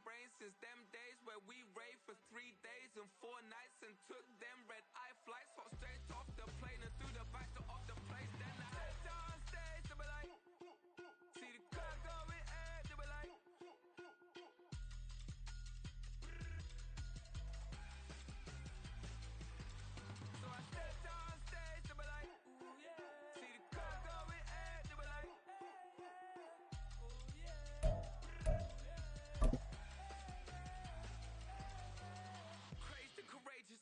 brains since them days where we raved for 3 days and 4 nights and took them red-eye flights, hot straight off the plane and through the back door of the place. Then I stepped on stage, they were like, see the crowd going, they were like, so I stepped on stage, they were like, ooh yeah, see the crowd going, they were like, ooh yeah. Crazed and courageous,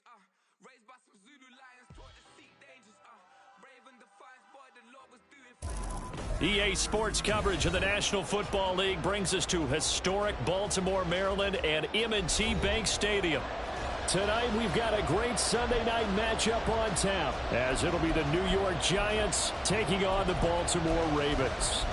raised by some Zulu lions, taught to seek dangers, brave and defiant, boy, the Lord was doing EA Sports coverage of the National Football League brings us to historic Baltimore, Maryland and M&T Bank Stadium. Tonight we've got a great Sunday night matchup on tap, as it'll be the New York Giants taking on the Baltimore Ravens.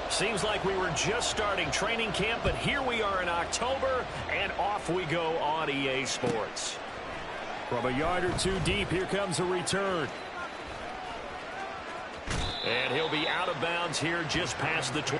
Seems like we were just starting training camp, but here we are in October, and off we go on EA Sports. From a yard or two deep, here comes a return. And he'll be out of bounds here just past the 20.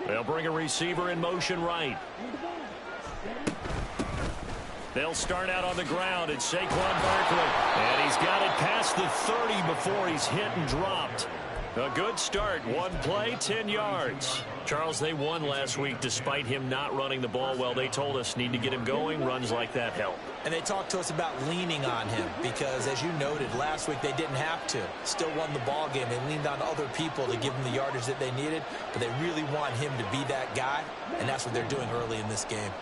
They'll bring a receiver in motion right. They'll start out on the ground at Saquon Barkley. And he's got it past the 30 before he's hit and dropped. A good start. One play, 10 yards. Charles, they won last week despite him not running the ball well. They told us need to get him going. Runs like that help. And they talked to us about leaning on him because, as you noted, last week they didn't have to. Still won the ball game. They leaned on other people to give them the yardage that they needed, but they really want him to be that guy, and that's what they're doing early in this game.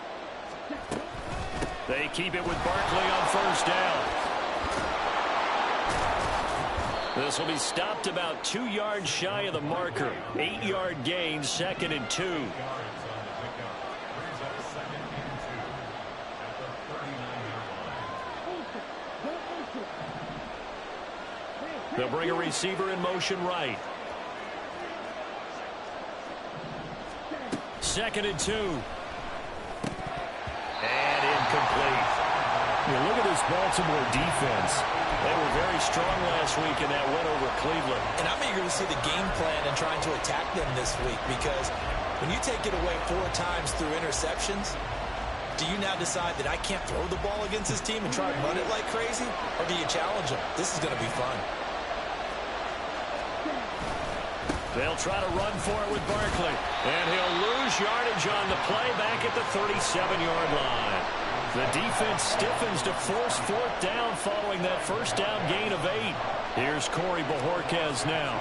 They keep it with Barkley on first down. This will be stopped about 2 yards shy of the marker. 8-yard gain, 2nd and 2. They'll bring a receiver in motion right. 2nd and 2. And incomplete. You look at this Baltimore defense. They were very strong last week in that win over Cleveland. And I'm eager to see the game plan and trying to attack them this week, because when you take it away 4 times through interceptions, do you now decide that I can't throw the ball against this team and try and run it like crazy? Or do you challenge them? This is going to be fun. They'll try to run for it with Barkley. And he'll lose yardage on the play back at the 37-yard line. The defense stiffens to force 4th down following that first down gain of 8. Here's Corey Bojorquez now.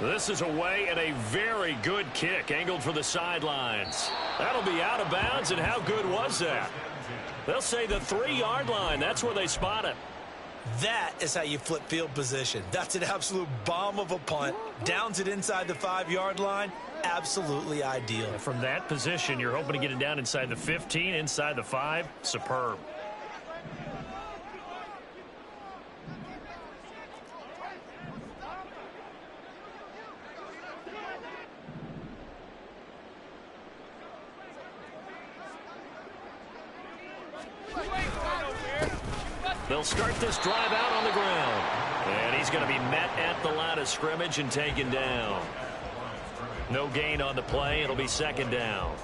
This is away and a very good kick angled for the sidelines. That'll be out of bounds, and how good was that? They'll say the 3-yard line. That's where they spot it. That is how you flip field position. That's an absolute bomb of a punt. Downs it inside the 5-yard line. Absolutely ideal. From that position, you're hoping to get it down inside the 15, inside the 5. Superb. They'll start this drive out on the ground. And he's going to be met at the line of scrimmage and taken down. No gain on the play. It'll be second down.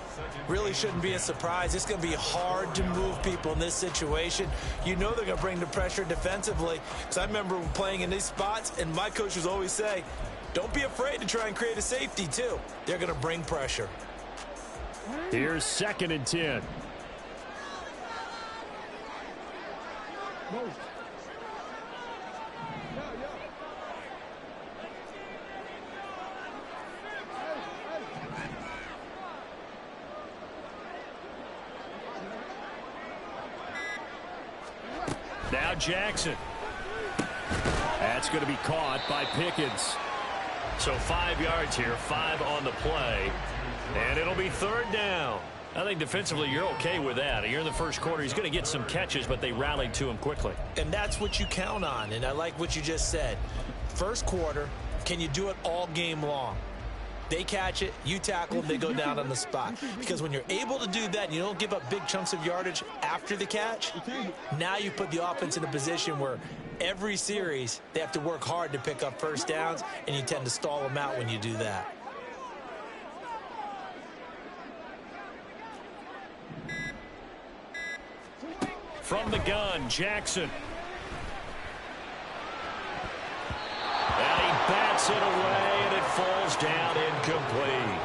Really shouldn't be a surprise. It's going to be hard to move people in this situation. You know they're going to bring the pressure defensively. Because I remember playing in these spots, and my coaches always say, don't be afraid to try and create a safety, too. They're going to bring pressure. Here's 2nd and 10. Now Jackson. That's going to be caught by Pickens. So 5 yards here, 5 on the play. And it'll be 3rd down. I think defensively you're okay with that. You're in the first quarter. He's going to get some catches, but they rallied to him quickly. And that's what you count on. And I like what you just said. First quarter, can you do it all game long? They catch it, you tackle them, they go down on the spot. Because when you're able to do that and you don't give up big chunks of yardage after the catch, now you put the offense in a position where every series they have to work hard to pick up first downs, and you tend to stall them out when you do that. From the gun, Jackson. And he bats it away, and it falls down incomplete.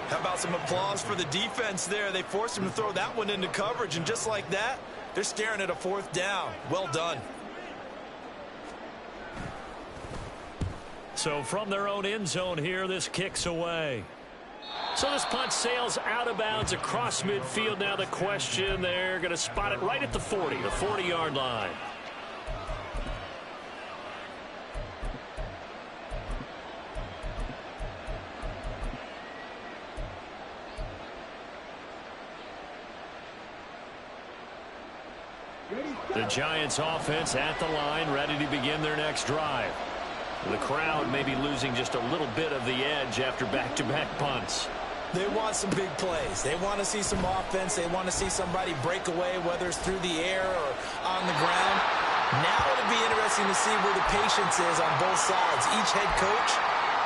How about some applause for the defense there? They forced him to throw that one into coverage, and just like that, they're staring at a 4th down. Well done. So from their own end zone here, this kicks away. So this punt sails out of bounds across midfield. Now the question, they're going to spot it right at the 40, the 40-yard line. The Giants offense at the line, ready to begin their next drive. The crowd may be losing just a little bit of the edge after back-to-back punts. They want some big plays. They want to see some offense. They want to see somebody break away, whether it's through the air or on the ground. Now it'll be interesting to see where the patience is on both sides. Each head coach,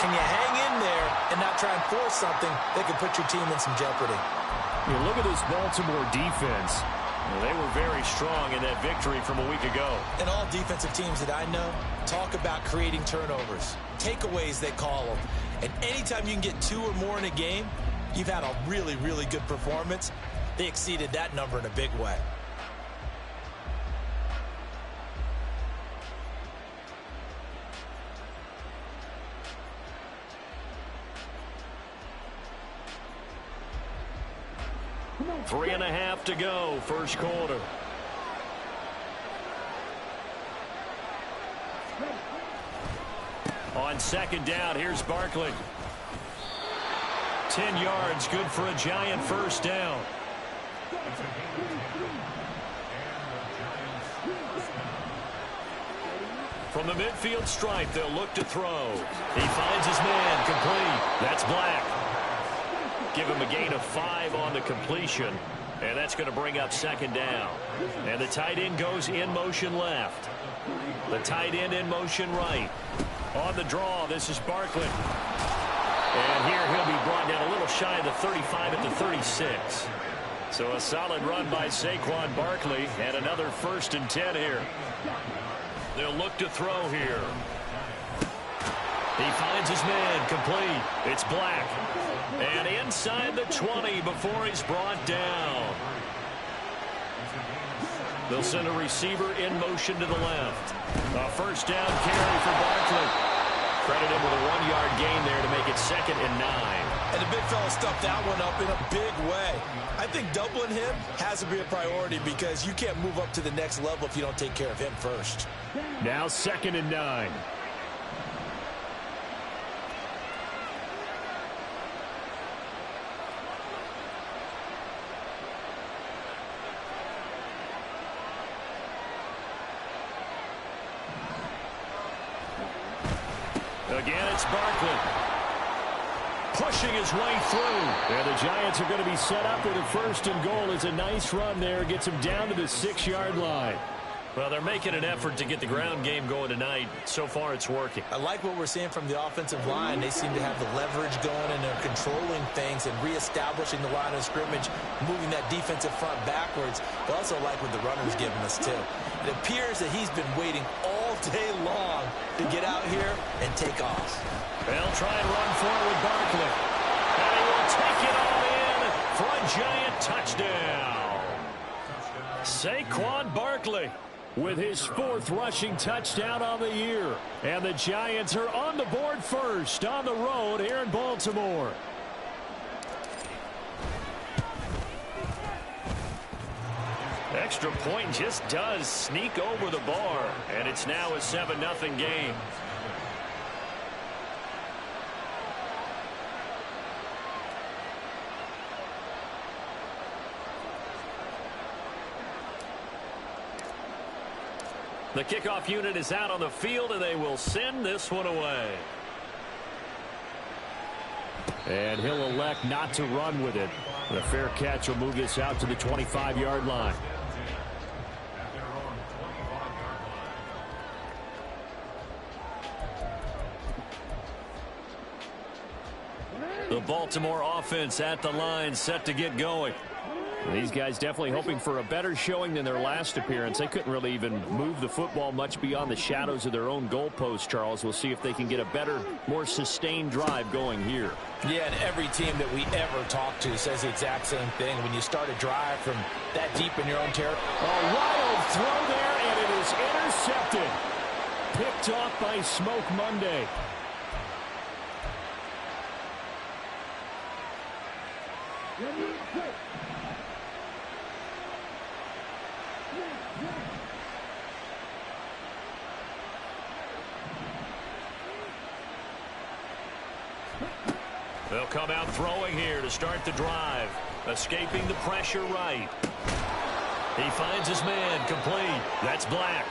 can you hang in there and not try and force something that could put your team in some jeopardy? You look at this Baltimore defense. They were very strong in that victory from a week ago. And all defensive teams that I know talk about creating turnovers. Takeaways, they call them. And anytime you can get 2 or more in a game, you've had a really, really good performance. They exceeded that number in a big way. Three and a half to go, first quarter. On 2nd down, here's Barkley. 10 yards, good for a Giant first down. From the midfield stripe, they'll look to throw. He finds his man, complete. That's Black. Give him a gain of 5 on the completion, and that's going to bring up 2nd down. And the tight end goes in motion left. The tight end in motion right. On the draw, this is Barkley. And here he'll be brought down a little shy of the 35 at the 36. So a solid run by Saquon Barkley, and another 1st and 10 here. They'll look to throw here. He finds his man, complete. It's Black. And inside the 20 before he's brought down. They'll send a receiver in motion to the left. A 1st down carry for Barkley. Credit him with a 1-yard gain there to make it 2nd and 9. And the big fella stuffed that one up in a big way. I think doubling him has to be a priority because you can't move up to the next level if you don't take care of him first. Now 2nd and 9. Again, it's Barkley. pushing his way through. And the Giants are going to be set up with a 1st and goal. It's a nice run there. Gets him down to the 6-yard line. Well, they're making an effort to get the ground game going tonight. So far, it's working. I like what we're seeing from the offensive line. They seem to have the leverage going, and they're controlling things and reestablishing the line of scrimmage, moving that defensive front backwards. I also like what the runner's giving us, too. It appears that he's been waiting all day long to get out here and take off. They'll try and run forward Barkley. And he will take it all in for a Giant touchdown. Saquon Barkley with his 4th rushing touchdown on the year. And the Giants are on the board first on the road here in Baltimore. Extra point just does sneak over the bar. And it's now a 7-0 game. The kickoff unit is out on the field, and they will send this one away. And he'll elect not to run with it. The fair catch will move this out to the 25-yard line. The Baltimore offense at the line, set to get going. These guys definitely hoping for a better showing than their last appearance. They couldn't really even move the football much beyond the shadows of their own goalpost, Charles. We'll see if they can get a better, more sustained drive going here. Yeah, and every team that we ever talk to says the exact same thing. When you start a drive from that deep in your own territory. A wild throw there, and it is intercepted. Picked off by Smoke Monday. They'll come out throwing here to start the drive. Escaping the pressure right. He finds his man complete. That's Black.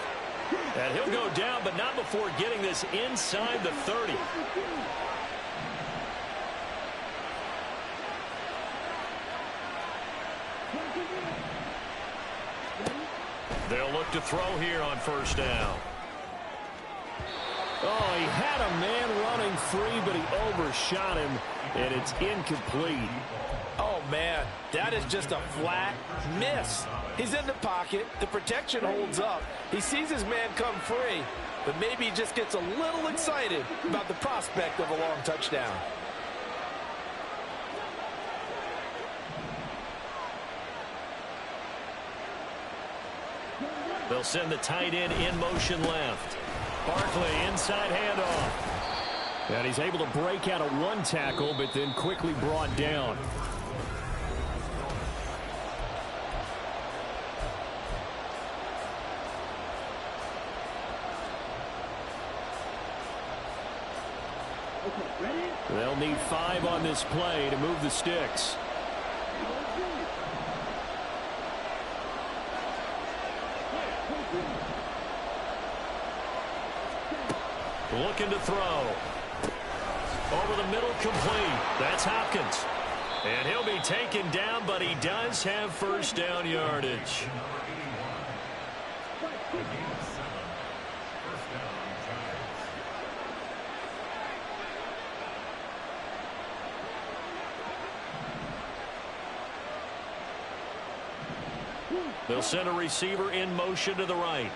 And he'll go down, but not before getting this inside the 30. They'll look to throw here on 1st down. Oh, he had a man running free, but he overshot him, and it's incomplete. Oh, man, that is just a flat miss. He's in the pocket. The protection holds up. He sees his man come free, but maybe he just gets a little excited about the prospect of a long touchdown. They'll send the tight end in motion left. Barkley inside handoff. And he's able to break out of one tackle, but then quickly brought down. They'll need 5 on this play to move the sticks. Looking to throw. Over the middle, complete. That's Hopkins. And he'll be taken down, but he does have 1st down yardage. They'll send a receiver in motion to the right.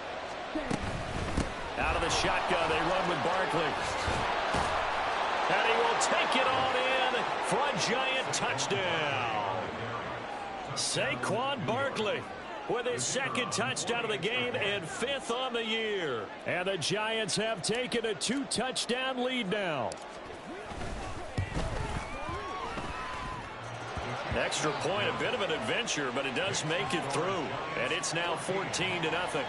Out of the shotgun, they run with Barkley. And he will take it on in for a Giant touchdown. Saquon Barkley with his 2nd touchdown of the game and 5th on the year. And the Giants have taken a 2-touchdown lead now. Extra point, a bit of an adventure, but it does make it through. And it's now 14-0.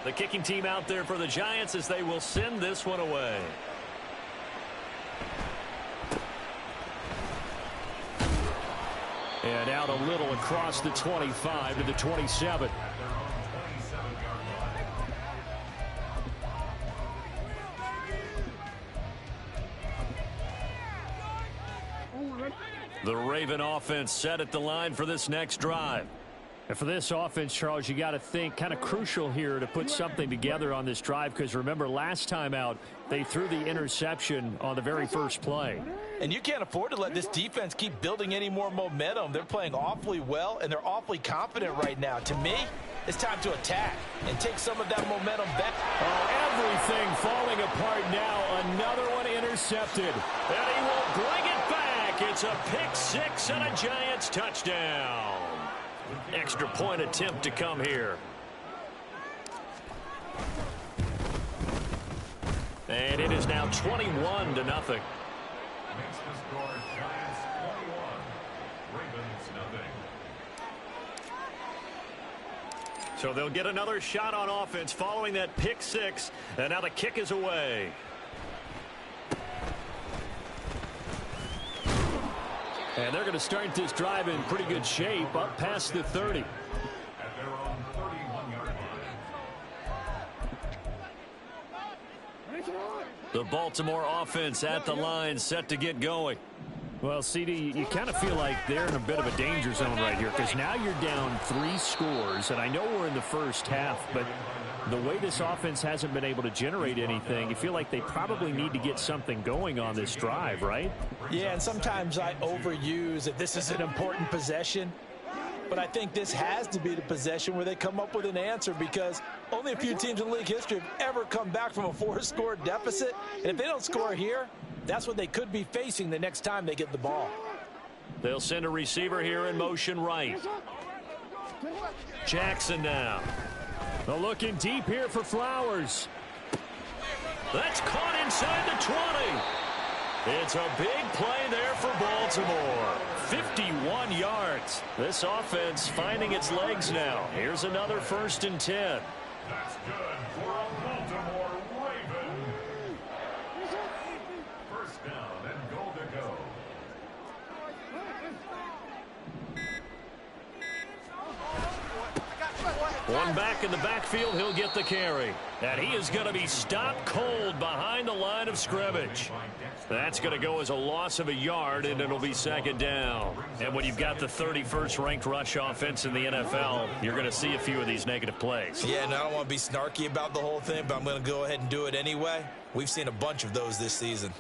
The kicking team out there for the Giants as they will send this one away. And out a little across the 25 to the 27. The Raven offense set at the line for this next drive. And for this offense, Charles, you got to think kind of crucial here to put something together on this drive, because remember last time out they threw the interception on the very first play. And you can't afford to let this defense keep building any more momentum. They're playing awfully well, and they're awfully confident right now. To me, it's time to attack and take some of that momentum back. Oh, everything falling apart now. Another one intercepted. And he will bring it back. It's a pick six and a Giants touchdown. Extra point attempt to come here. And it is now 21-0. Makes the score Giants 21, Ravens nothing. So they'll get another shot on offense following that pick six. And now the kick is away. And they're going to start this drive in pretty good shape, up past the 30. At their own 31-yard line. The Baltimore offense at the line, set to get going. Well, CD, you kind of feel like they're in a bit of a danger zone right here, because now you're down 3 scores, and I know we're in the first half, but the way this offense hasn't been able to generate anything, you feel like they probably need to get something going on this drive, right? Yeah, and sometimes I overuse that this is an important possession. But I think this has to be the possession where they come up with an answer, because only a few teams in league history have ever come back from a 4-score deficit. And if they don't score here, that's what they could be facing the next time they get the ball. They'll send a receiver here in motion right. Jackson now. They're looking deep here for Flowers. That's caught inside the 20. It's a big play there for Baltimore. 51 yards. This offense finding its legs now. Here's another 1st and 10. That's good for a Baltimore Raven. First down and goal to go. One back in the backfield, he'll get the carry. And he is going to be stopped cold behind the line of scrimmage. That's going to go as a loss of a yard, and it'll be 2nd down. And when you've got the 31st ranked rush offense in the NFL, you're going to see a few of these negative plays. Yeah, and I don't want to be snarky about the whole thing, but I'm going to go ahead and do it anyway. We've seen a bunch of those this season.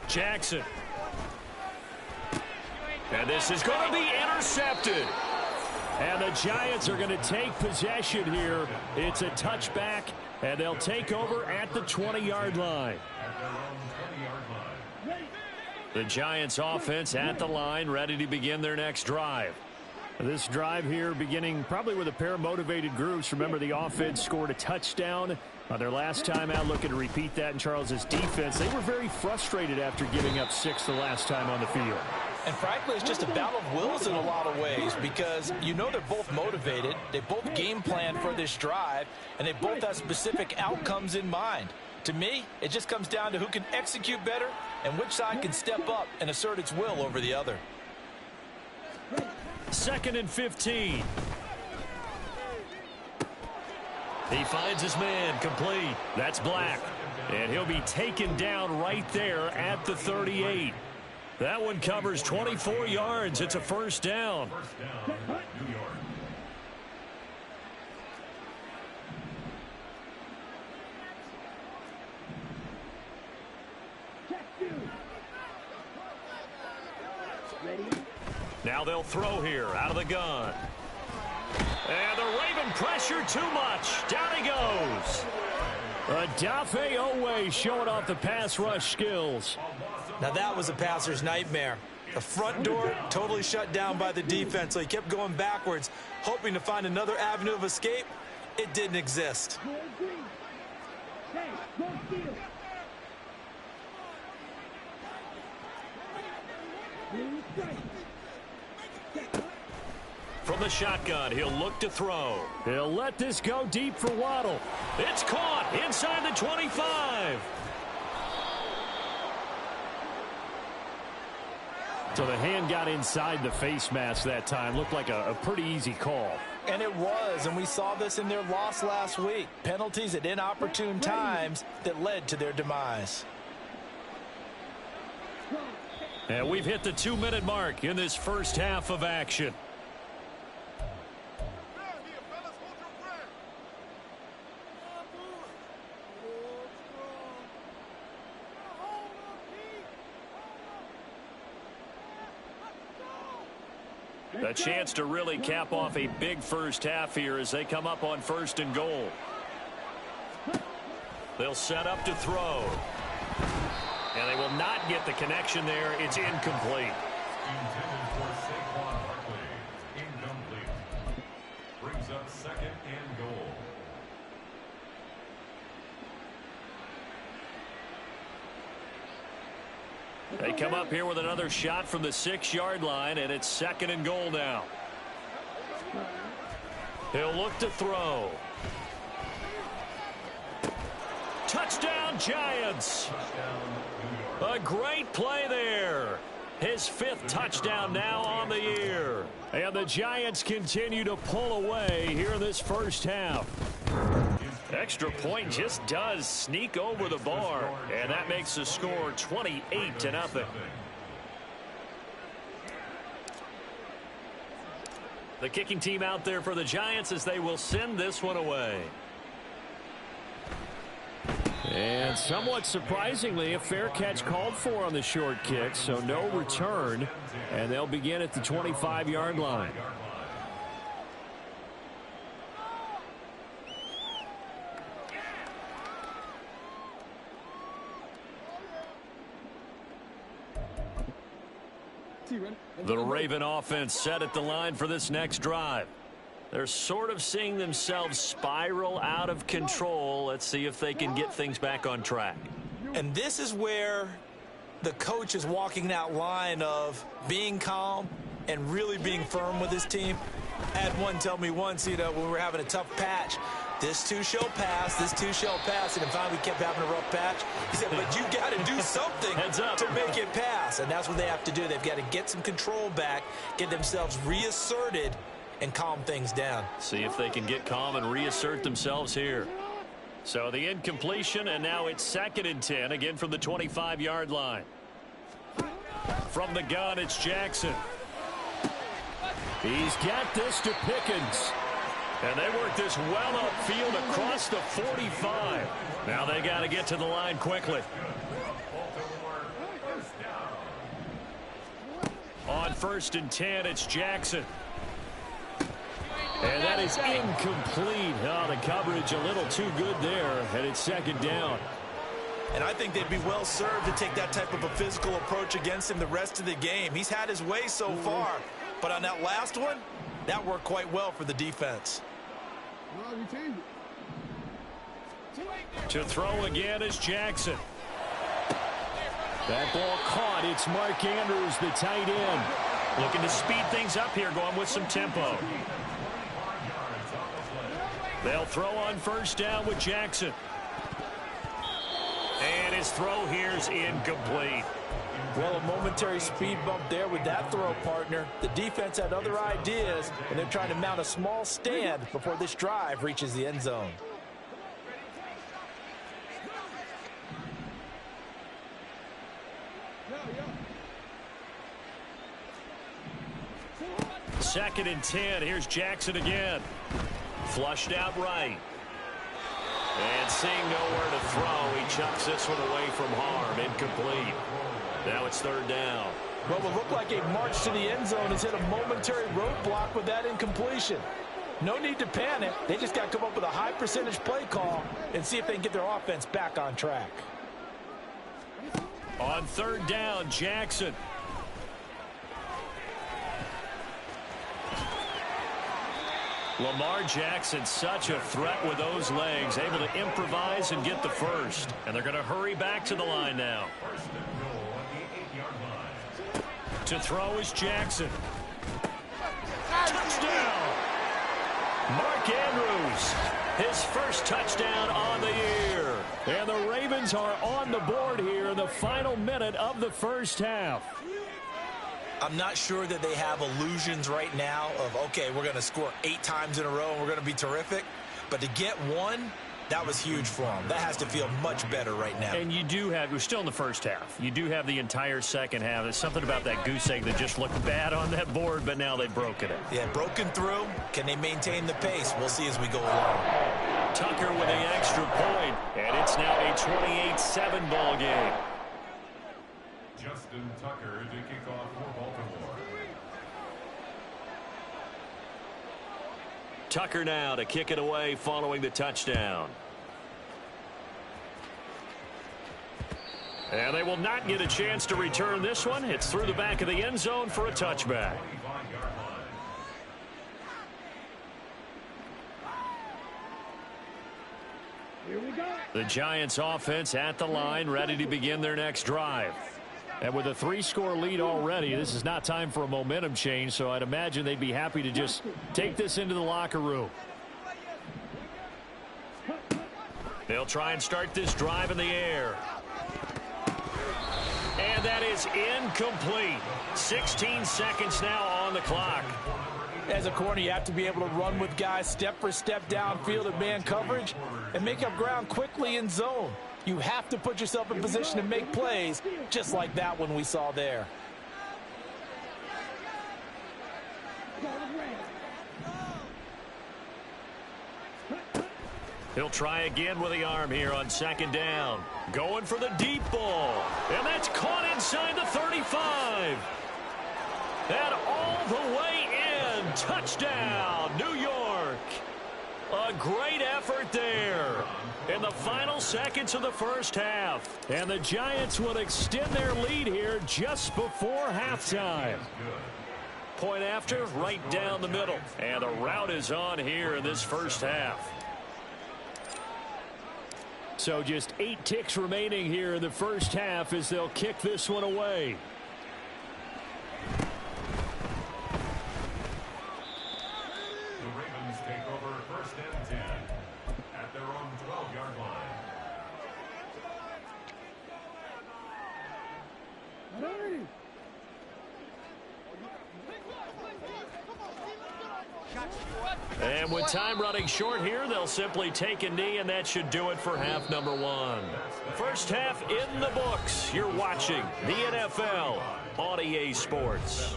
Jackson. And this is going to be intercepted. And the Giants are going to take possession here. It's a touchback, and they'll take over at the 20-yard line. The Giants offense at the line, ready to begin their next drive. This drive here beginning probably with a pair of motivated groups. Remember, the offense scored a touchdown on their last time out, looking to repeat that in Charles's defense. They were very frustrated after giving up 6 the last time on the field. And frankly, it's just a battle of wills in a lot of ways, because you know they're both motivated. They both game plan for this drive, and they both have specific outcomes in mind. To me, it just comes down to who can execute better and which side can step up and assert its will over the other. 2nd and 15. He finds his man, complete. That's Black. And he'll be taken down right there at the 38. That one covers 24 yards. It's a 1st down. First down, New York. Now they'll throw here out of the gun. And the Raven pressure too much. Down he goes. Odafe Oweh showing off the pass rush skills. Now that was a passer's nightmare. The front door totally shut down by the defense, so he kept going backwards, hoping to find another avenue of escape. It didn't exist. From from the shotgun. He'll look to throw. He'll let this go deep for Waddle. It's caught inside the 25. So the hand got inside the face mask that time. Looked like a pretty easy call. And it was, and we saw this in their loss last week. Penalties at inopportune times that led to their demise. And we've hit the 2-minute mark in this first half of action. A chance to really cap off a big first half here as they come up on 1st and goal. They'll set up to throw. And they will not get the connection there. It's incomplete. Intended for Saquon Barkley. Incomplete. Brings up 2nd and goal. They come up here with another shot from the 6-yard line, and it's 2nd and goal now. He'll look to throw. Touchdown, Giants. A great play there. His 5th touchdown now on the year. And the Giants continue to pull away here in this first half. Extra point just does sneak over the bar, and that makes the score 28-0. The kicking team out there for the Giants as they will send this one away. And somewhat surprisingly, a fair catch called for on the short kick, so no return, and they'll begin at the 25-yard line. The Raven offense set at the line for this next drive. They're sort of seeing themselves spiral out of control. Let's see if they can get things back on track. And this is where the coach is walking that line of being calm and really being firm with his team. I had one tell me once, when we were having a tough patch, this too shall pass, this too shall pass, and then finally we kept having a rough patch. He said, but you got to do something to make it pass, and that's what they have to do. They've got to get some control back, get themselves reasserted, and calm things down. See if they can get calm and reassert themselves here. So the incompletion, and now it's 2nd and 10, again from the 25-yard line. From the gun, it's Jackson. He's got this to Pickens. And they work this well upfield across the 45. Now they got to get to the line quickly. On 1st and 10, it's Jackson. And that is incomplete. Oh, the coverage a little too good there, and it's 2nd down. And I think they'd be well served to take that type of a physical approach against him the rest of the game. He's had his way so far, but on that last one, that worked quite well for the defense. To throw again is Jackson. That ball caught. It's Mark Andrews, the tight end. Looking to speed things up here, going with some tempo. They'll throw on 1st down with Jackson. And his throw here's incomplete. Well, a momentary speed bump there with that throw, partner. The defense had other ideas, and they're trying to mount a small stand before this drive reaches the end zone. Second and 10. Here's Jackson again. Flushed out right. And seeing nowhere to throw, he chucks this one away from harm. Incomplete. Now it's 3rd down. Well, what looked like a march to the end zone has hit a momentary roadblock with that incompletion. No need to panic. They just got to come up with a high percentage play call and see if they can get their offense back on track. On 3rd down, Jackson. Lamar Jackson, such a threat with those legs, able to improvise and get the first. And they're going to hurry back to the line now. To throw is Jackson. touchdown! Mark Andrews, his first touchdown on the year. And the Ravens are on the board here in the final minute of the first half. I'm not sure that they have illusions right now of, okay, we're going to score 8 times in a row and we're going to be terrific. But to get one, that was huge for them. That has to feel much better right now. And you do have, we're still in the first half. You do have the entire second half. There's something about that goose egg that just looked bad on that board, but now they've broken it. Yeah, broken through. Can they maintain the pace? We'll see as we go along. Tucker with the extra point, and it's now a 28-7 ball game. Justin Tucker to kick off for Baltimore. Tucker now to kick it away following the touchdown. And they will not get a chance to return this one. It's through the back of the end zone for a touchback. 25-yard line. Here we go. The Giants offense at the line, ready to begin their next drive. And with a 3-score lead already, this is not time for a momentum change, so I'd imagine they'd be happy to just take this into the locker room. They'll try and start this drive in the air. And that is incomplete. 16 seconds now on the clock. As a corner, you have to be able to run with guys step for step downfield in man coverage and make up ground quickly in zone. You have to put yourself in position to make plays, just like that one we saw there. He'll try again with the arm here on second down. Going for the deep ball. And that's caught inside the 35. And all the way in. Touchdown, New York. A great effort there in the final seconds of the first half. And the Giants will extend their lead here just before halftime. Point after, right down the middle. And the route is on here in this first half. So just 8 ticks remaining here in the first half as they'll kick this one away. And with time running short here, they'll simply take a knee, and that should do it for half number 1. First half in the books. You're watching the NFL on EA Sports.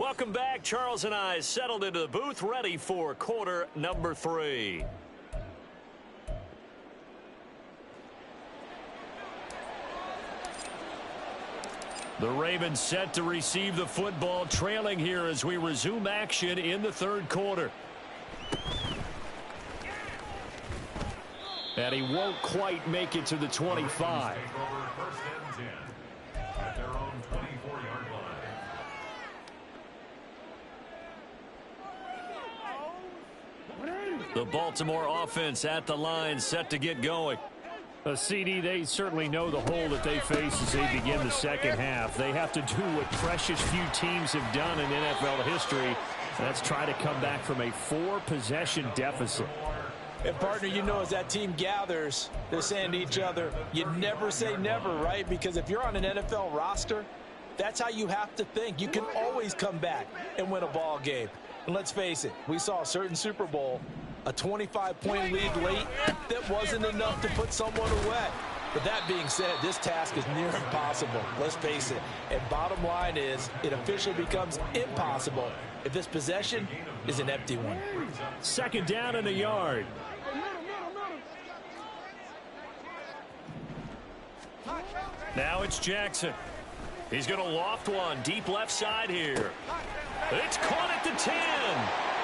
Welcome back. Charles and I settled into the booth, ready for quarter number 3. The Ravens set to receive the football, trailing here as we resume action in the third quarter. And he won't quite make it to the 25. The Baltimore offense at the line, set to get going. CD, they certainly know the hole that they face as they begin the second half. They have to do what precious few teams have done in NFL history. That's try to come back from a 4-possession deficit. And, partner, you know, as that team gathers, they're saying to each other, you never say never, right? Because if you're on an NFL roster, that's how you have to think. You can always come back and win a ball game. And let's face it, we saw a certain Super Bowl, a 25-point lead late that wasn't enough to put someone away. But that being said, this task is near impossible. Let's face it. And bottom line is, it officially becomes impossible if this possession is an empty one. Second down in the yard. Now it's Jackson. He's going to loft one deep left side here. It's caught at the 10.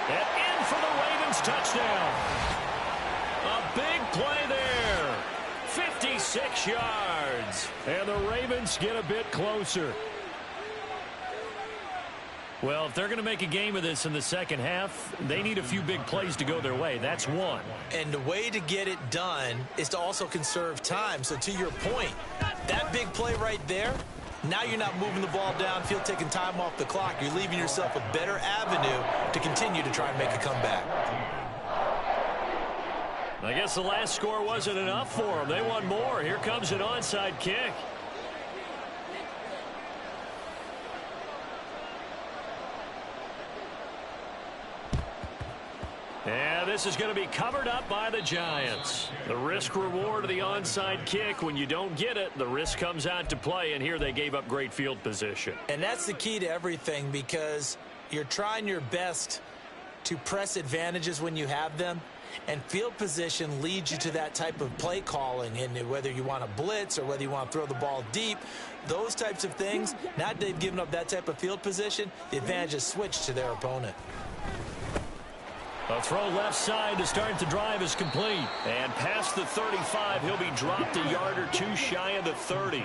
And in for the Ravens touchdown. A big play there. 56 yards. And the Ravens get a bit closer. Well, if they're going to make a game of this in the second half, they need a few big plays to go their way. That's one. And the way to get it done is to also conserve time. So to your point, that big play right there, now you're not moving the ball downfield, taking time off the clock. You're leaving yourself a better avenue to continue to try and make a comeback. I guess the last score wasn't enough for them. They want more. Here comes an onside kick. And this is going to be covered up by the Giants. The risk reward of the onside kick. When you don't get it, the risk comes out to play, and here they gave up great field position. And that's the key to everything, because you're trying your best to press advantages when you have them, and field position leads you to that type of play calling. And whether you want to blitz or whether you want to throw the ball deep, those types of things, now that they've given up that type of field position, the advantage is switched to their opponent. A throw left side to start the drive is complete. And past the 35, he'll be dropped a yard or two shy of the 30.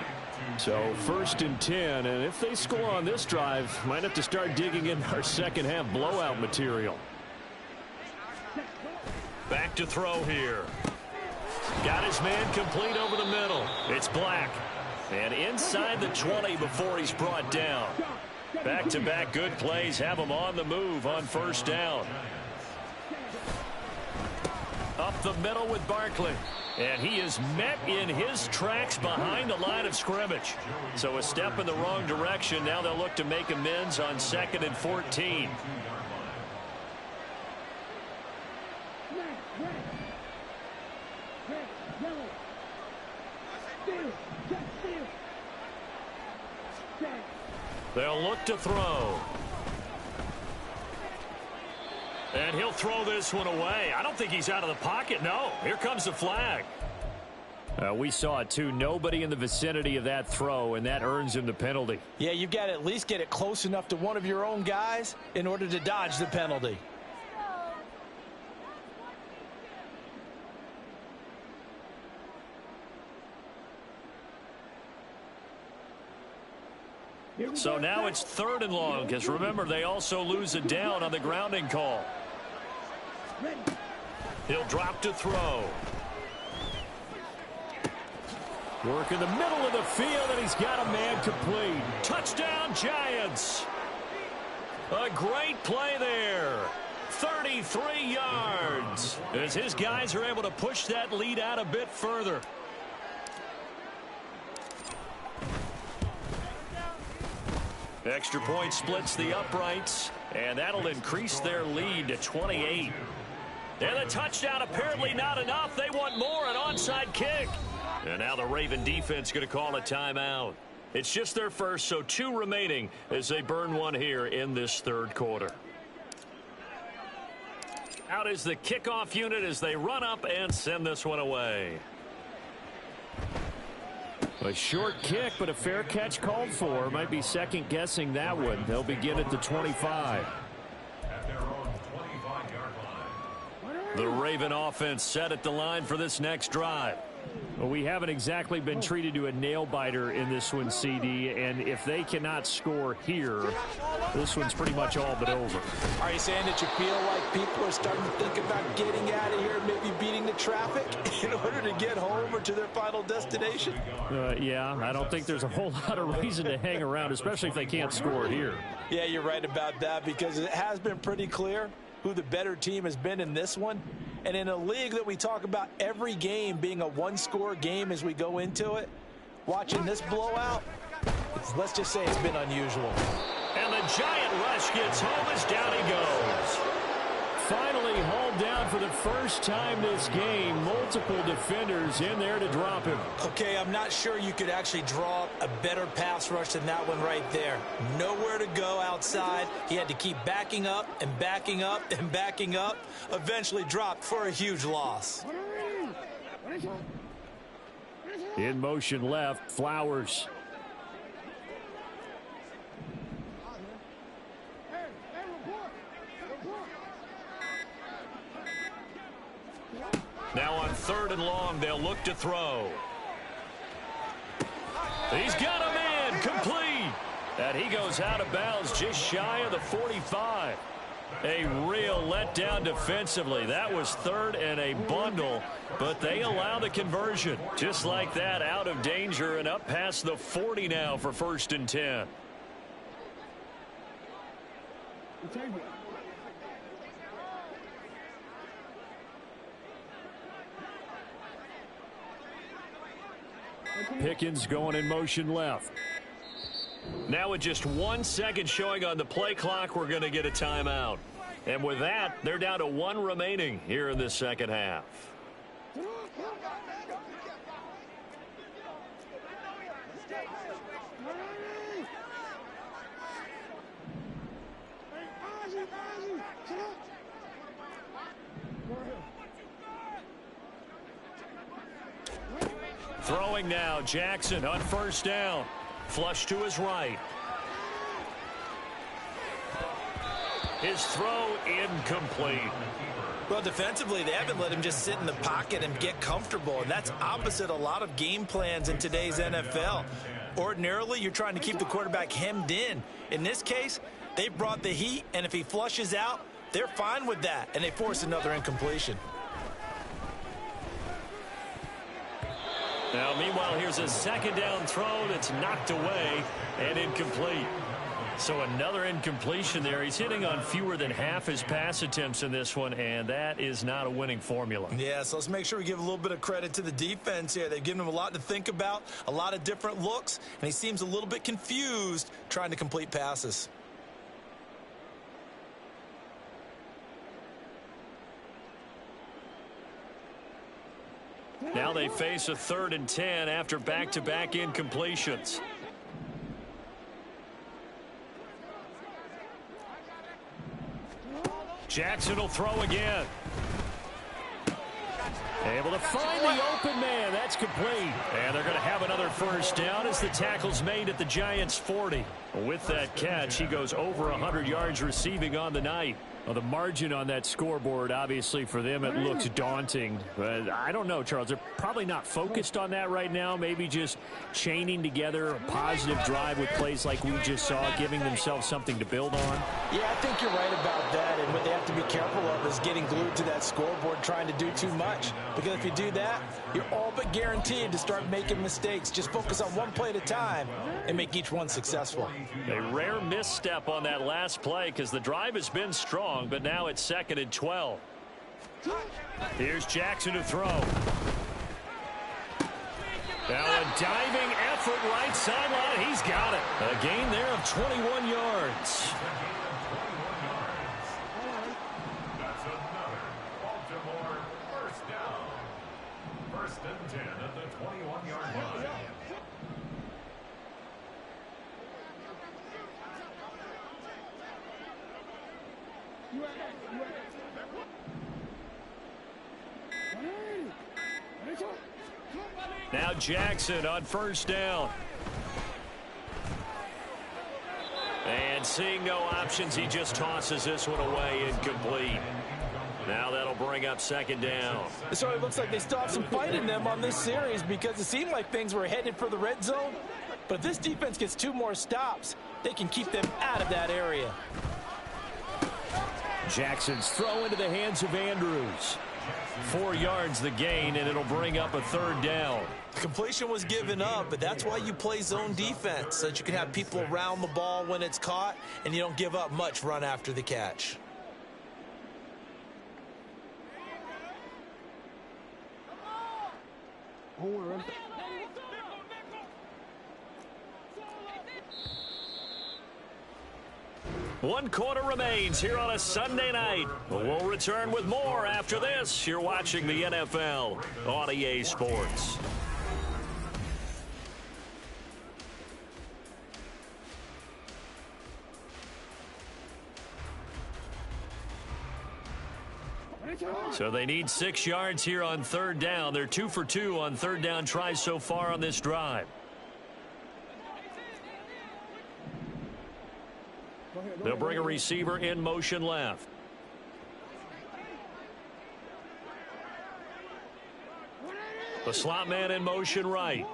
So 1st and 10, and if they score on this drive, might have to start digging in our second half blowout material. Back to throw here. Got his man complete over the middle. It's Black. And inside the 20 before he's brought down. Back-to-back good plays have him on the move on first down. Up the middle with Barkley. And he is met in his tracks behind the line of scrimmage. So a step in the wrong direction. Now they'll look to make amends on 2nd and 14. They'll look to throw. And he'll throw this one away. I don't think he's out of the pocket. No, here comes the flag. We saw it, too. Nobody in the vicinity of that throw, and that earns him the penalty. Yeah, you've got to at least get it close enough to one of your own guys in order to dodge the penalty. So now it's 3rd and long, because remember, they also lose a down on the grounding call. He'll drop to throw. Work in the middle of the field, and he's got a man complete. Touchdown, Giants. A great play there. 33 yards. As his guys are able to push that lead out a bit further. Extra point splits the uprights, and that'll increase their lead to 28. And the touchdown apparently not enough. They want more, an onside kick. And now the Raven defense going to call a timeout. It's just their first, so 2 remaining as they burn one here in this 3rd quarter. Out is the kickoff unit as they run up and send this one away. A short kick, but a fair catch called for. Might be second-guessing that one. They'll begin at the 25. At their own 25-yard line. The Raven offense set at the line for this next drive. Well, we haven't exactly been treated to a nail-biter in this one, CD, and if they cannot score here, this one's pretty much all but over. Are you saying that you feel like people are starting to think about getting out of here, maybe beating the traffic in order to get home or to their final destination? Yeah, I don't think there's a whole lot of reason to hang around, especially if they can't score here. Yeah, you're right about that, because it has been pretty clear who the better team has been in this one. And in a league that we talk about every game being a one-score game as we go into it, watching this blowout, let's just say it's been unusual. And the Giant rush gets home as down he goes. Finally hauled down for the first time this game. Multiple defenders in there to drop him. Okay, I'm not sure you could actually draw a better pass rush than that one right there. Nowhere to go outside. He had to keep backing up and backing up and backing up. Eventually dropped for a huge loss. In motion left, Flowers. Now on 3rd and long, they'll look to throw. He's got a man complete. And he goes out of bounds just shy of the 45. A real letdown defensively. That was third and a bundle, but they allow the conversion. Just like that, out of danger and up past the 40 now for 1st and 10. Pickens going in motion left. Now with just 1 second showing on the play clock, we're going to get a timeout. And with that, they're down to 1 remaining here in the second half. Throwing now, Jackson on 1st down. Flush to his right. His throw incomplete. Well, defensively, they haven't let him just sit in the pocket and get comfortable, and that's opposite a lot of game plans in today's NFL. Ordinarily, you're trying to keep the quarterback hemmed in. In this case, they brought the heat, and if he flushes out, they're fine with that, and they force another incompletion. Now, meanwhile, here's a 2nd down throw that's knocked away and incomplete. So another incompletion there. He's hitting on fewer than half his pass attempts in this one, and that is not a winning formula. Yeah, so let's make sure we give a little bit of credit to the defense here. They've given him a lot to think about, a lot of different looks, and he seems a little bit confused trying to complete passes. Now they face a 3rd and 10 after back-to-back incompletions. Jackson will throw again. Able to find the open man. That's complete. And they're going to have another 1st down as the tackle's made at the Giants' 40. With that catch, he goes over 100 yards receiving on the night. Well, the margin on that scoreboard, obviously, for them, it looks daunting. But I don't know, Charles. They're probably not focused on that right now. Maybe just chaining together a positive drive with plays like we just saw, giving themselves something to build on. Yeah, I think you're right about that. And what they have to be careful of is getting glued to that scoreboard trying to do too much. Because if you do that, you're all but guaranteed to start making mistakes. Just focus on one play at a time and make each one successful. A rare misstep on that last play because the drive has been strong, but now it's 2nd and 12. Here's Jackson to throw. Now a diving effort right sideline. He's got it. A gain there of 21 yards. That's another Baltimore 1st down. 1st and 10 at the 21-yard line. Now Jackson on 1st down. And seeing no options, he just tosses this one away, incomplete. Now that'll bring up 2nd down. So it looks like they still have some fight in them on this series because it seemed like things were headed for the red zone. But if this defense gets 2 more stops, they can keep them out of that area. Jackson's throw into the hands of Andrews. 4 yards the gain, and it'll bring up a 3rd down. Completion was given up, but that's why you play zone defense, so that you can have people around the ball when it's caught, and you don't give up much run after the catch. One quarter remains here on a Sunday night. We'll return with more after this. You're watching the NFL on EA Sports. So they need 6 yards here on 3rd down. They're 2 for 2 on 3rd down tries so far on this drive. They'll bring a receiver in motion left. The slot man in motion right.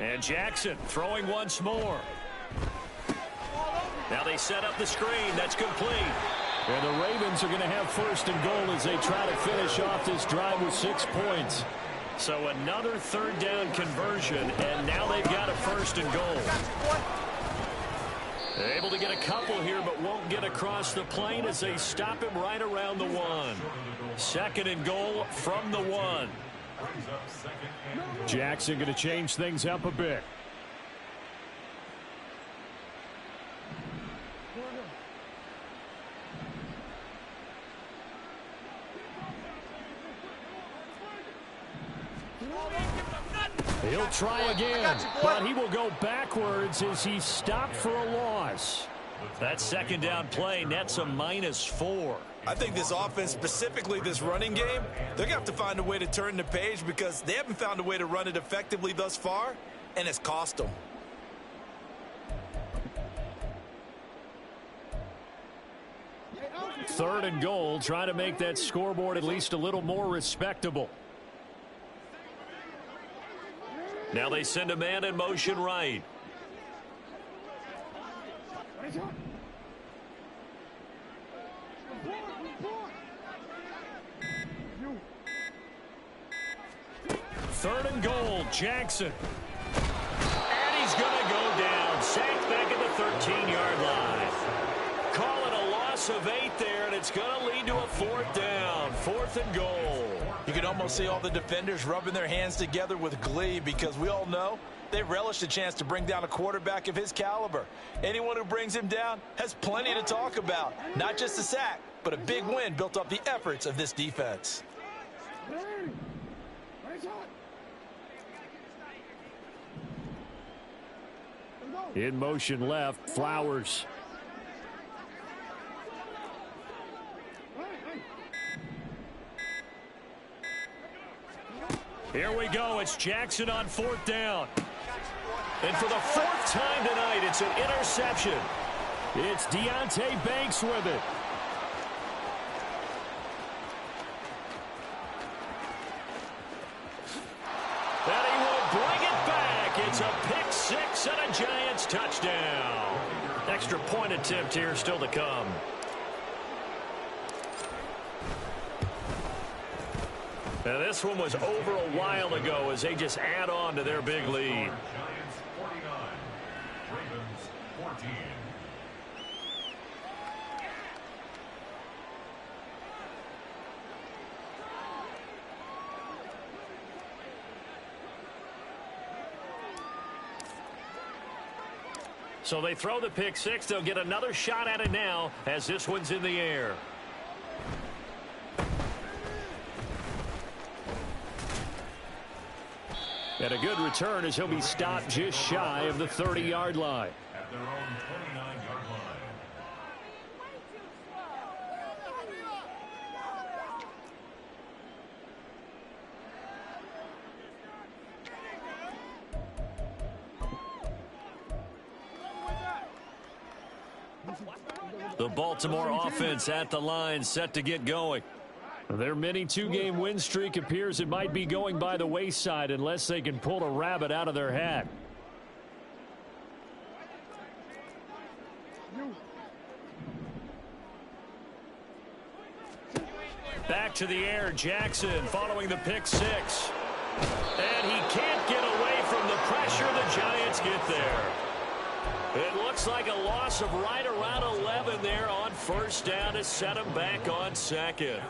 And Jackson throwing once more. Now they set up the screen. That's complete. And the Ravens are going to have first and goal as they try to finish off this drive with 6 points. So another third down conversion, and now they've got a first and goal. Able to get a couple here, but won't get across the plane as they stop him right around the 1. Second and goal from the 1. Jackson going to change things up a bit. He'll try again, but he will go backwards as he's stopped for a loss. That second down play nets a -4. I think this offense, specifically this running game, they're going to have to find a way to turn the page because they haven't found a way to run it effectively thus far, and it's cost them. Third and goal, trying to make that scoreboard at least a little more respectable. Now they send a man in motion right. Third and goal, Jackson. And he's going to go down. Sacked back at the 13-yard line. Call it a loss of 8 there, and it's going to lead to a 4th down. 4th and goal. You can almost see all the defenders rubbing their hands together with glee because we all know they relish the chance to bring down a quarterback of his caliber. Anyone who brings him down has plenty to talk about. Not just a sack, but a big win built off the efforts of this defense. In motion left, Flowers. Here we go. It's Jackson on 4th down. And for the 4th time tonight, it's an interception. It's Deonte Banks with it. And he will bring it back. It's a pick 6 and a Giants touchdown. Extra point attempt here still to come. Now this one was over a while ago as they just add on to their big lead. Giants 49, Ravens 14. So they throw the pick 6. They'll get another shot at it now as this one's in the air. And a good return as he'll be stopped just shy of the 30-yard line. At their own 29-yard line. The Baltimore offense at the line, set to get going. Their mini 2-game win streak appears it might be going by the wayside unless they can pull a rabbit out of their hat. Back to the air, Jackson following the pick 6. And he can't get away from the pressure. The Giants get there. It looks like a loss of right around 11 there on 1st down to set him back on 2nd.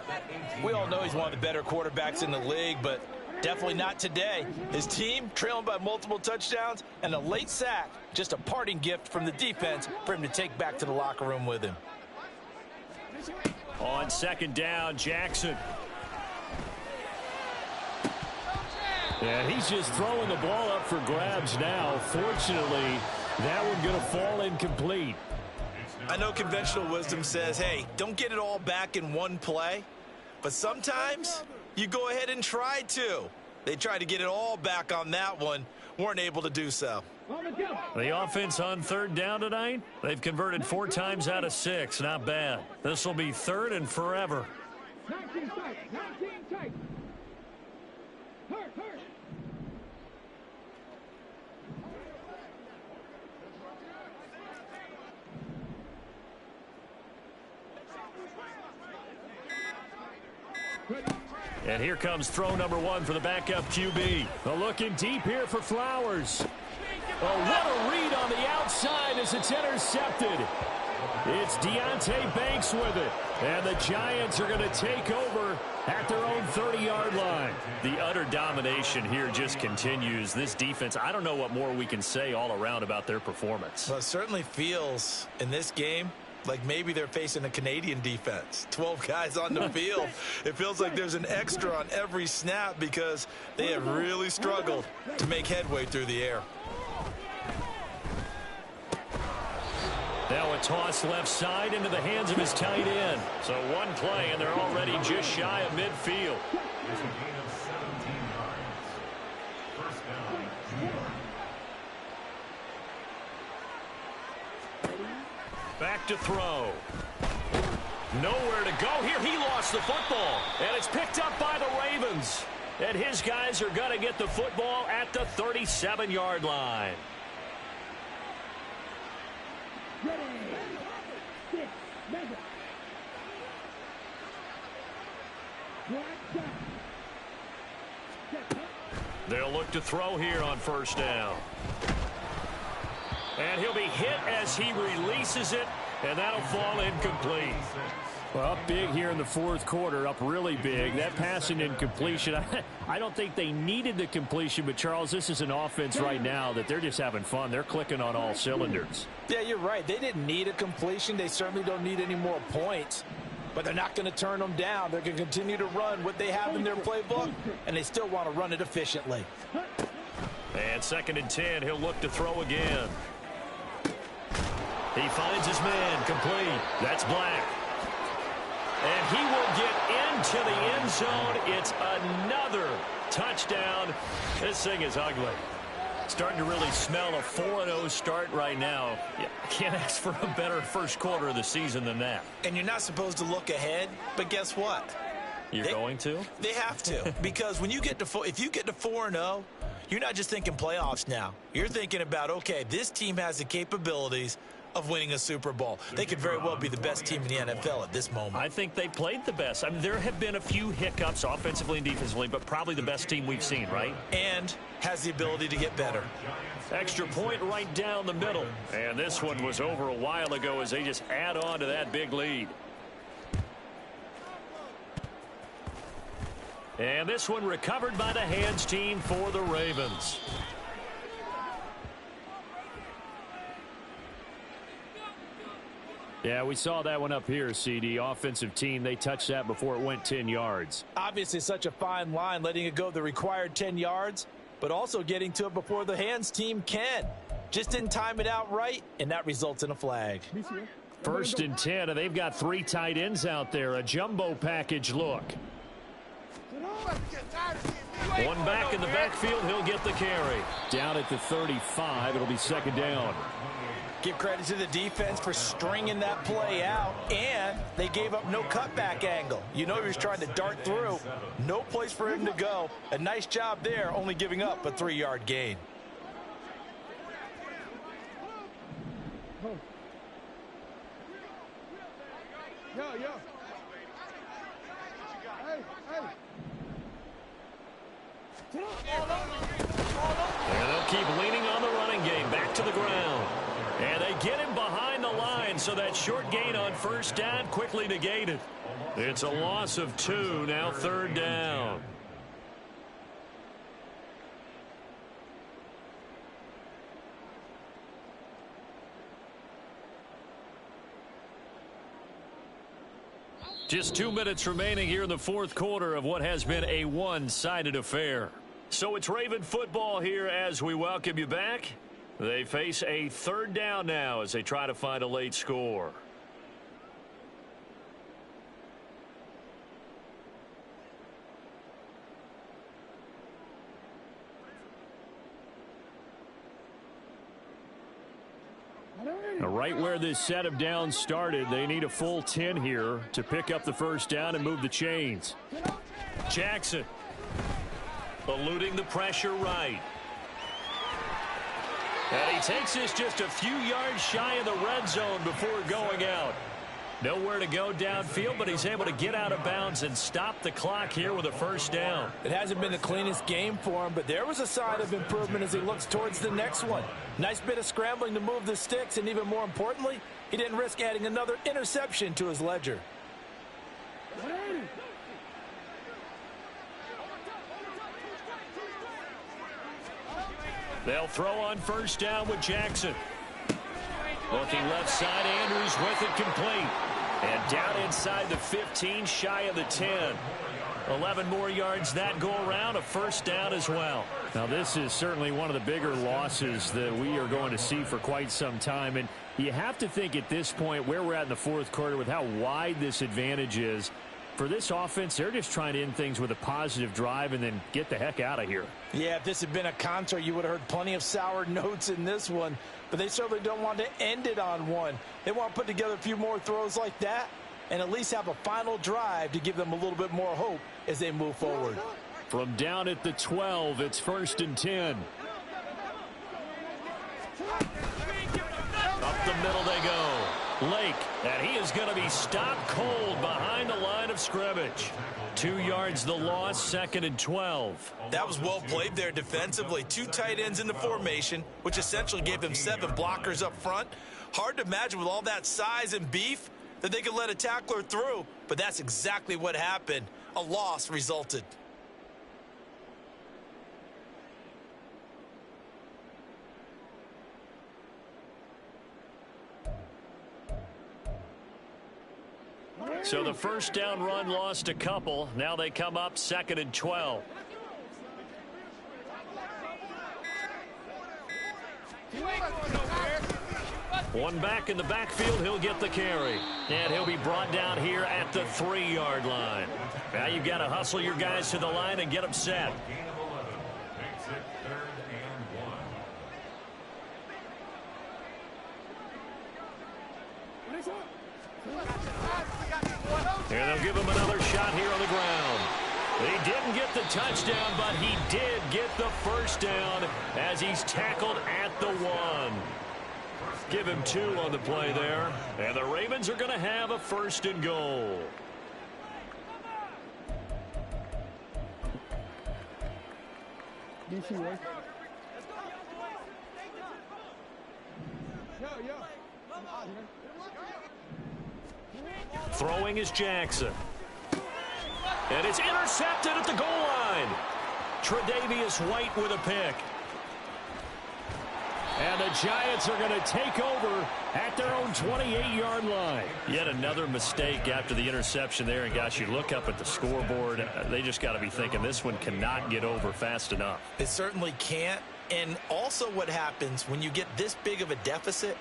We all know he's one of the better quarterbacks in the league, but definitely not today. His team trailing by multiple touchdowns and a late sack, just a parting gift from the defense for him to take back to the locker room with him. On 2nd down, Jackson. And he's just throwing the ball up for grabs now. Fortunately, that one going to fall incomplete. I know conventional wisdom says, hey, don't get it all back in one play. But sometimes you go ahead and try to. They tried to get it all back on that one. Weren't able to do so. The offense on 3rd down tonight, they've converted 4 times out of 6. Not bad. This will be 3rd and forever. 19 tight. 19 tight. Hurt. And here comes throw number 1 for the backup QB. Looking deep here for Flowers. Oh, what a read on the outside as it's intercepted. It's Deonte Banks with it. And the Giants are going to take over at their own 30-yard line. The utter domination here just continues. This defense, I don't know what more we can say all around about their performance. Well, it certainly feels in this game like maybe they're facing a Canadian defense. 12 guys on the field. It feels like there's an extra on every snap because they have really struggled to make headway through the air. Now a toss left side into the hands of his tight end. So one play, and they're already just shy of midfield. It's a gain of 17 yards. First down, New York. Back to throw. Nowhere to go here. He lost the football, and it's picked up by the Ravens. And his guys are going to get the football at the 37-yard line. They'll look to throw here on first down. And he'll be hit as he releases it, and that'll fall incomplete. Well, up big here in the fourth quarter, up really big. That passing incompletion, I don't think they needed the completion, but, Charles, this is an offense right now that they're just having fun. They're clicking on all cylinders. Yeah, you're right. They didn't need a completion. They certainly don't need any more points, but they're not going to turn them down. They're going to continue to run what they have in their playbook, and they still want to run it efficiently. And 2nd and 10, he'll look to throw again. He finds his man, complete. That's Black. And he will get into the end zone. It's another touchdown. This thing is ugly. Starting to really smell a 4-0 start right now. Yeah, I can't ask for a better first quarter of the season than that. And you're not supposed to look ahead, but guess what? You're going to? They have to, because when you get to if you get to 4-0, you're not just thinking playoffs now. You're thinking about, okay, this team has the capabilities of winning a Super Bowl. They could very well be the best team in the NFL at this moment. I think they played the best. I mean, there have been a few hiccups offensively and defensively, but probably the best team we've seen, right? And has the ability to get better. Extra point right down the middle. And this one was over a while ago as they just add on to that big lead. And this one recovered by the hands team for the Ravens. Yeah, we saw that one up here, CD. Offensive team, they touched that before it went 10 yards. Obviously such a fine line, letting it go the required 10 yards, but also getting to it before the hands team can. Just didn't time it out right, and that results in a flag. 1st and 10, and they've got 3 tight ends out there. A jumbo package look. One back in the backfield, he'll get the carry. Down at the 35, it'll be 2nd down. Give credit to the defense for stringing that play out, and they gave up no cutback angle. You know he was trying to dart through. No place for him to go. A nice job there, only giving up a 3-yard gain. And they'll keep leaning on the running game. Back to the ground. And they get him behind the line, so that short gain on 1st down quickly negated. It's a loss of 2, now 3rd down. Just 2 minutes remaining here in the fourth quarter of what has been a one-sided affair. So it's Raven football here as we welcome you back. They face a 3rd down now as they try to find a late score. Now, right where this set of downs started, they need a full 10 here to pick up the 1st down and move the chains. Jackson eluding the pressure right. And he takes this just a few yards shy of the red zone before going out. Nowhere to go downfield, but he's able to get out of bounds and stop the clock here with a first down. It hasn't been the cleanest game for him, but there was a sign of improvement as he looks towards the next one. Nice bit of scrambling to move the sticks, and even more importantly, he didn't risk adding another interception to his ledger. They'll throw on first down with Jackson. Looking left side, Andrews with it complete. And down inside the 15, shy of the 10. 11 more yards that go around, a first down as well. Now this is certainly one of the bigger losses that we are going to see for quite some time. And you have to think at this point where we're at in the fourth quarter with how wide this advantage is. For this offense, they're just trying to end things with a positive drive and then get the heck out of here. Yeah, if this had been a concert, you would have heard plenty of sour notes in this one. But they certainly don't want to end it on one. They want to put together a few more throws like that and at least have a final drive to give them a little bit more hope as they move forward. From down at the 12, it's 1st and 10. Up the middle they go. Lake, and he is going to be stopped cold behind the line of scrimmage. 2 yards the loss, 2nd and 12. That was well played there defensively. 2 tight ends in the formation, which essentially gave them 7 blockers up front. Hard to imagine with all that size and beef that they could let a tackler through, but that's exactly what happened. A loss resulted. So the first down run lost a couple. Now they come up 2nd and 12. One back in the backfield, he'll get the carry. And he'll be brought down here at the 3-yard line. Now you've got to hustle your guys to the line and get them set. And they'll give him another shot here on the ground. He didn't get the touchdown, but he did get the first down as he's tackled at the 1. Give him 2 on the play there. And the Ravens are going to have a 1st and goal. Throwing is Jackson. And it's intercepted at the goal line. Tre'Davious White with a pick. And the Giants are going to take over at their own 28-yard line. Yet another mistake after the interception there. And, gosh, you look up at the scoreboard, they just got to be thinking this one cannot get over fast enough. It certainly can't. And also what happens when you get this big of a deficit,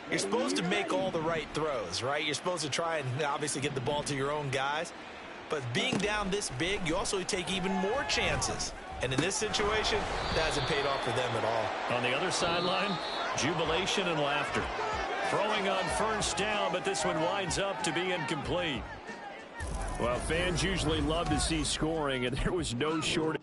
you're supposed to make all the right throws, right? You're supposed to try and obviously get the ball to your own guys. But being down this big, you also take even more chances. And in this situation, that hasn't paid off for them at all. On the other sideline, jubilation and laughter. Throwing on first down, but this one winds up to be incomplete. Well, fans usually love to see scoring, and there was no shortage.